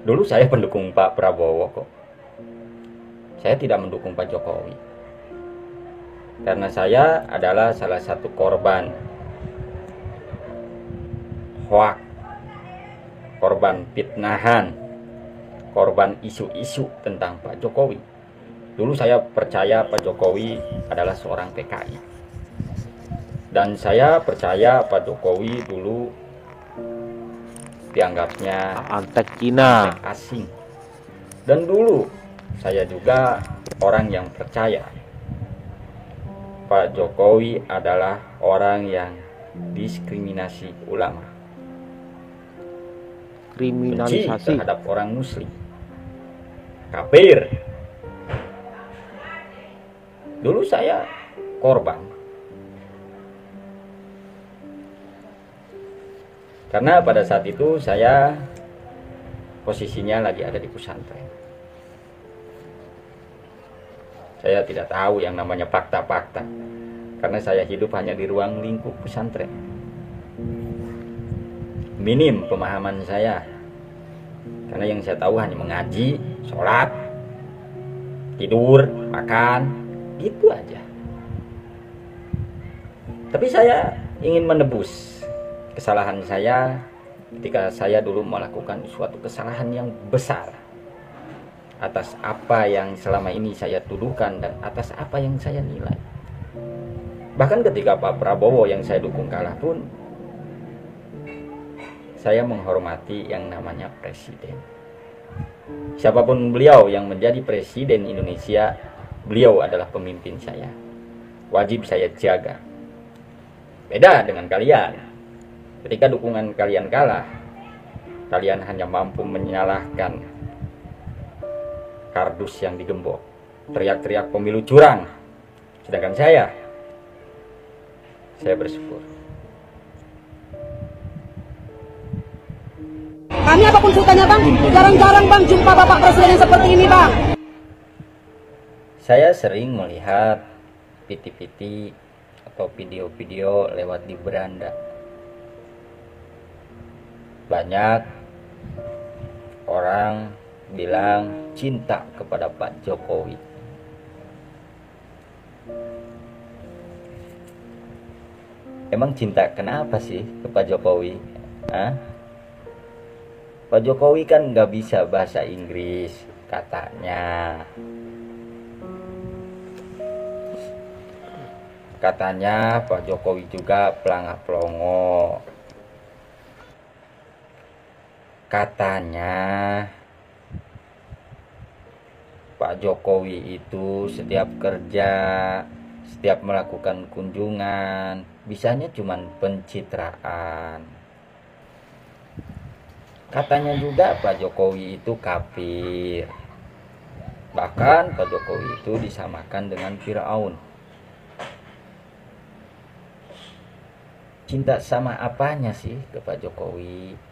Dulu saya pendukung Pak Prabowo kok. Saya tidak mendukung Pak Jokowi. Karena saya adalah salah satu korban hoak, korban fitnahan, korban isu-isu tentang Pak Jokowi. Dulu saya percaya Pak Jokowi adalah seorang PKI. Dan saya percaya Pak Jokowi dulu dianggapnya antek Cina, antek asing. Dan dulu saya juga orang yang percaya Pak Jokowi adalah orang yang diskriminasi ulama, benci kriminalisasi. terhadap orang muslim, kafir. Dulu saya korban. Karena pada saat itu saya posisinya lagi ada di pesantren. Saya tidak tahu yang namanya fakta-fakta, karena saya hidup hanya di ruang lingkup pesantren. Minim pemahaman saya, karena yang saya tahu hanya mengaji, sholat, tidur, makan, gitu aja. Tapi saya ingin menebus kesalahan saya ketika saya dulu melakukan suatu kesalahan yang besar atas apa yang selama ini saya tuduhkan dan atas apa yang saya nilai. Bahkan ketika Pak Prabowo yang saya dukung kalah pun, saya menghormati yang namanya presiden. Siapapun beliau yang menjadi presiden Indonesia, beliau adalah pemimpin saya. Wajib saya jaga. Beda dengan kalian. Ketika dukungan kalian kalah, kalian hanya mampu menyalahkan kardus yang digembok, teriak-teriak pemilu curang. Sedangkan saya bersyukur. Kami apapun sultannya bang, jarang-jarang bang jumpa bapak presiden yang seperti ini bang. Saya sering melihat piti-piti atau video-video lewat di beranda. Banyak orang bilang cinta kepada Pak Jokowi. Emang cinta kenapa sih ke Pak Jokowi? Hah? Pak Jokowi kan nggak bisa bahasa Inggris katanya. Katanya Pak Jokowi juga pelangak-pelongo. Katanya Pak Jokowi itu setiap kerja, setiap melakukan kunjungan, bisanya cuman pencitraan. Katanya juga Pak Jokowi itu kafir. Bahkan Pak Jokowi itu disamakan dengan Firaun. Cinta sama apanya sih ke Pak Jokowi?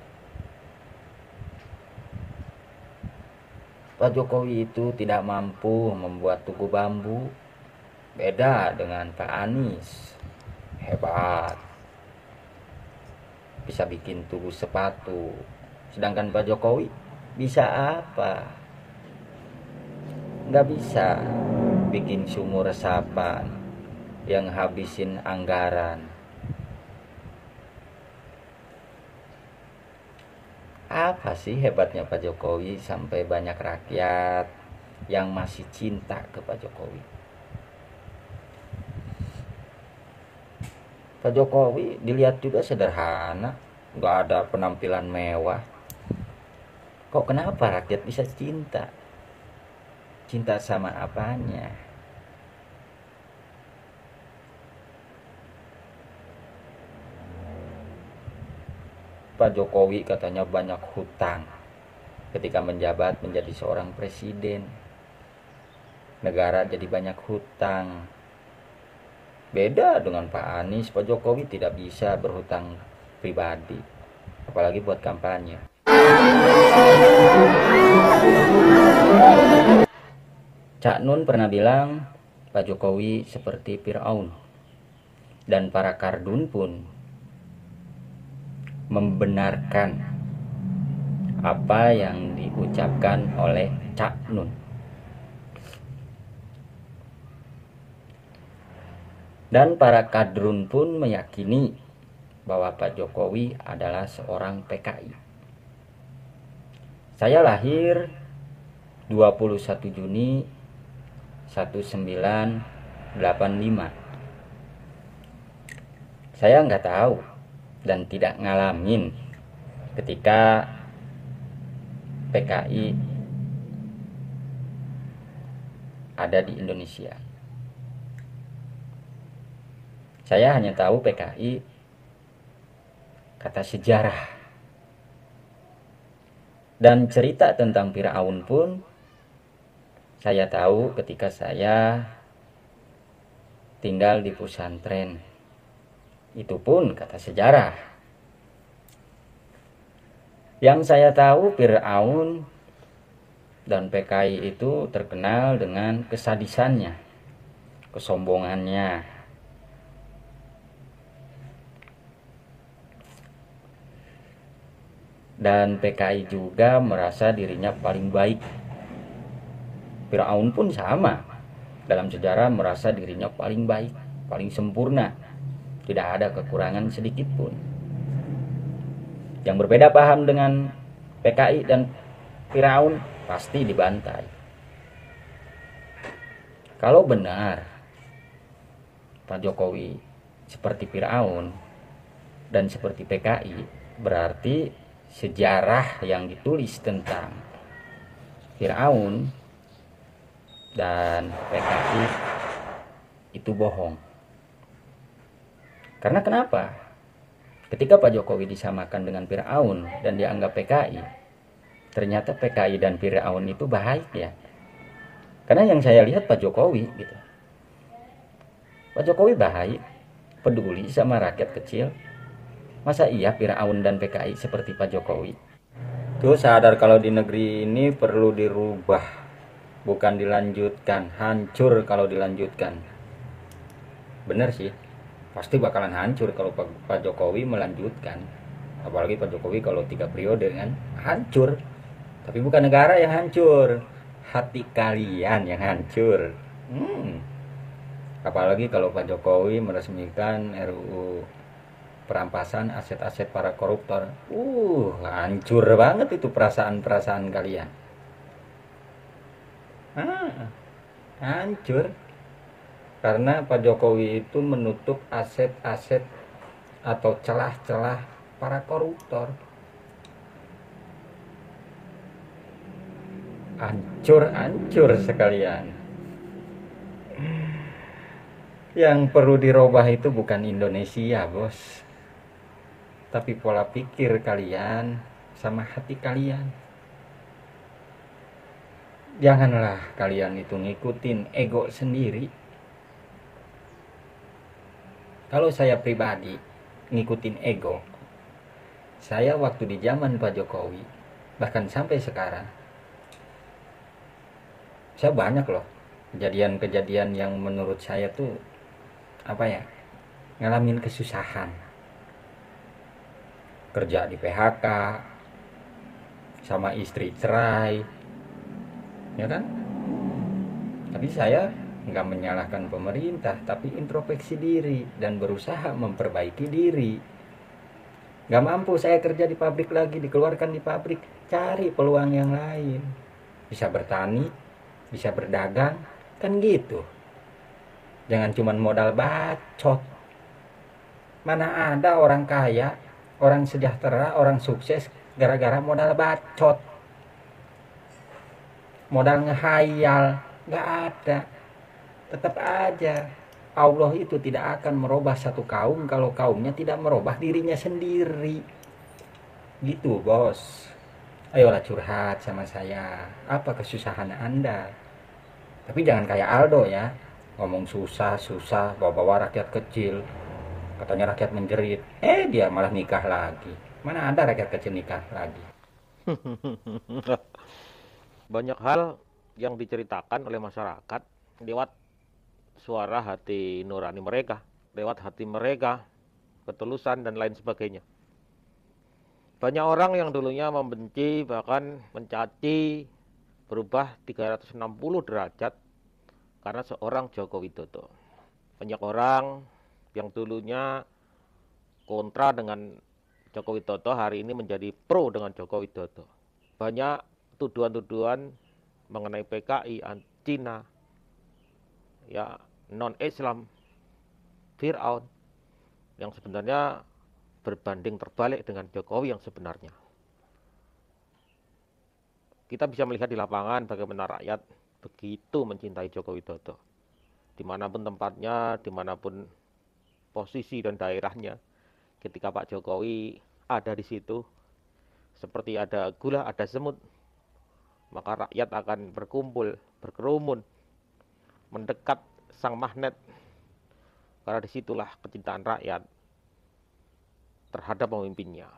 Pak Jokowi itu tidak mampu membuat tugu bambu. Beda dengan Pak Anies. Hebat. Bisa bikin tugu sepatu. Sedangkan Pak Jokowi bisa apa? Nggak bisa bikin sumur resapan yang habisin anggaran. Apa sih hebatnya Pak Jokowi sampai banyak rakyat yang masih cinta ke Pak Jokowi? Pak Jokowi dilihat juga sederhana, nggak ada penampilan mewah. Kok kenapa rakyat bisa cinta? Cinta sama apanya? Pak Jokowi katanya banyak hutang ketika menjabat menjadi seorang presiden. Negara jadi banyak hutang. Beda dengan Pak Anies, Pak Jokowi tidak bisa berhutang pribadi, apalagi buat kampanye. Cak Nun pernah bilang Pak Jokowi seperti Firaun. Dan para kardun pun membenarkan apa yang diucapkan oleh Cak Nun. Dan para kadrun pun meyakini bahwa Pak Jokowi adalah seorang PKI. Saya lahir 21 Juni 1985. Saya nggak tahu dan tidak ngalamin ketika PKI ada di Indonesia. Saya hanya tahu PKI kata sejarah. Dan cerita tentang Firaun pun saya tahu ketika saya tinggal di pesantren. Itu pun kata sejarah. Yang saya tahu Firaun dan PKI itu terkenal dengan kesadisannya, kesombongannya. Dan PKI juga merasa dirinya paling baik. Firaun pun sama. Dalam sejarah merasa dirinya paling baik, paling sempurna. Tidak ada kekurangan sedikit pun. Yang berbeda paham dengan PKI dan Firaun pasti dibantai. Kalau benar Pak Jokowi seperti Firaun dan seperti PKI, berarti sejarah yang ditulis tentang Firaun dan PKI itu bohong. Karena kenapa? Ketika Pak Jokowi disamakan dengan Firaun dan dianggap PKI, ternyata PKI dan Firaun itu baik ya. Karena yang saya lihat Pak Jokowi gitu. Pak Jokowi baik, peduli sama rakyat kecil. Masa iya Firaun dan PKI seperti Pak Jokowi? Tuh sadar kalau di negeri ini perlu dirubah, bukan dilanjutkan. Hancur kalau dilanjutkan. Bener sih, pasti bakalan hancur kalau Pak Jokowi melanjutkan. Apalagi Pak Jokowi kalau 3 periode kan, hancur. Tapi bukan negara yang hancur, hati kalian yang hancur. Apalagi kalau Pak Jokowi meresmikan RUU perampasan aset-aset para koruptor. Hancur banget itu perasaan-perasaan kalian. Hancur. Karena Pak Jokowi itu menutup aset-aset atau celah-celah para koruptor. Hancur sekalian. Yang perlu dirubah itu bukan Indonesia, bos, tapi pola pikir kalian sama hati kalian. Janganlah kalian itu ngikutin ego sendiri. Kalau saya pribadi ngikutin ego, saya waktu di zaman Pak Jokowi, bahkan sampai sekarang, saya banyak loh kejadian-kejadian yang menurut saya tuh ngalamin kesusahan. Kerja di PHK, sama istri cerai, ya kan? Tapi saya nggak menyalahkan pemerintah, tapi introspeksi diri dan berusaha memperbaiki diri. Nggak mampu saya kerja di pabrik lagi, dikeluarkan di pabrik, cari peluang yang lain. Bisa bertani, bisa berdagang, kan gitu. Jangan cuma modal bacot. Mana ada orang kaya, orang sejahtera, orang sukses gara-gara modal bacot, modal ngehayal. Nggak ada. Tetap aja Allah itu tidak akan merubah satu kaum kalau kaumnya tidak merubah dirinya sendiri. Gitu bos. Ayolah curhat sama saya, apa kesusahan Anda. Tapi jangan kayak Aldo ya, ngomong susah, bawa-bawa rakyat kecil. Katanya rakyat menjerit, dia malah nikah lagi. Mana ada rakyat kecil nikah lagi. Banyak hal yang diceritakan oleh masyarakat lewat suara hati nurani mereka, lewat hati mereka, ketulusan dan lain sebagainya. Banyak orang yang dulunya membenci, bahkan mencaci, berubah 360 derajat karena seorang Joko Widodo. Banyak orang yang dulunya kontra dengan Joko Widodo hari ini menjadi pro dengan Joko Widodo. Banyak tuduhan-tuduhan mengenai PKI, Cina, ya non-Islam, Fir'aun, yang sebenarnya berbanding terbalik dengan Jokowi yang sebenarnya. Kita bisa melihat di lapangan bagaimana rakyat begitu mencintai Joko Widodo. Dimanapun tempatnya, dimanapun posisi dan daerahnya, ketika Pak Jokowi ada di situ, seperti ada gula, ada semut, maka rakyat akan berkumpul, berkerumun, mendekat sang magnet, karena disitulah kecintaan rakyat terhadap pemimpinnya.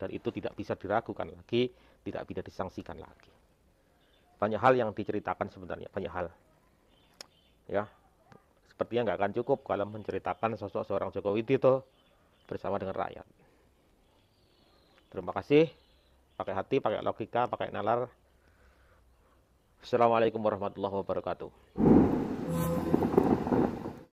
Dan itu tidak bisa diragukan lagi, tidak bisa disangsikan lagi. Banyak hal yang diceritakan sebenarnya, banyak hal. Ya, sepertinya nggak akan cukup kalau menceritakan sosok seorang Jokowi Widodo bersama dengan rakyat. Terima kasih. Pakai hati, pakai logika, pakai nalar. Assalamualaikum warahmatullahi wabarakatuh.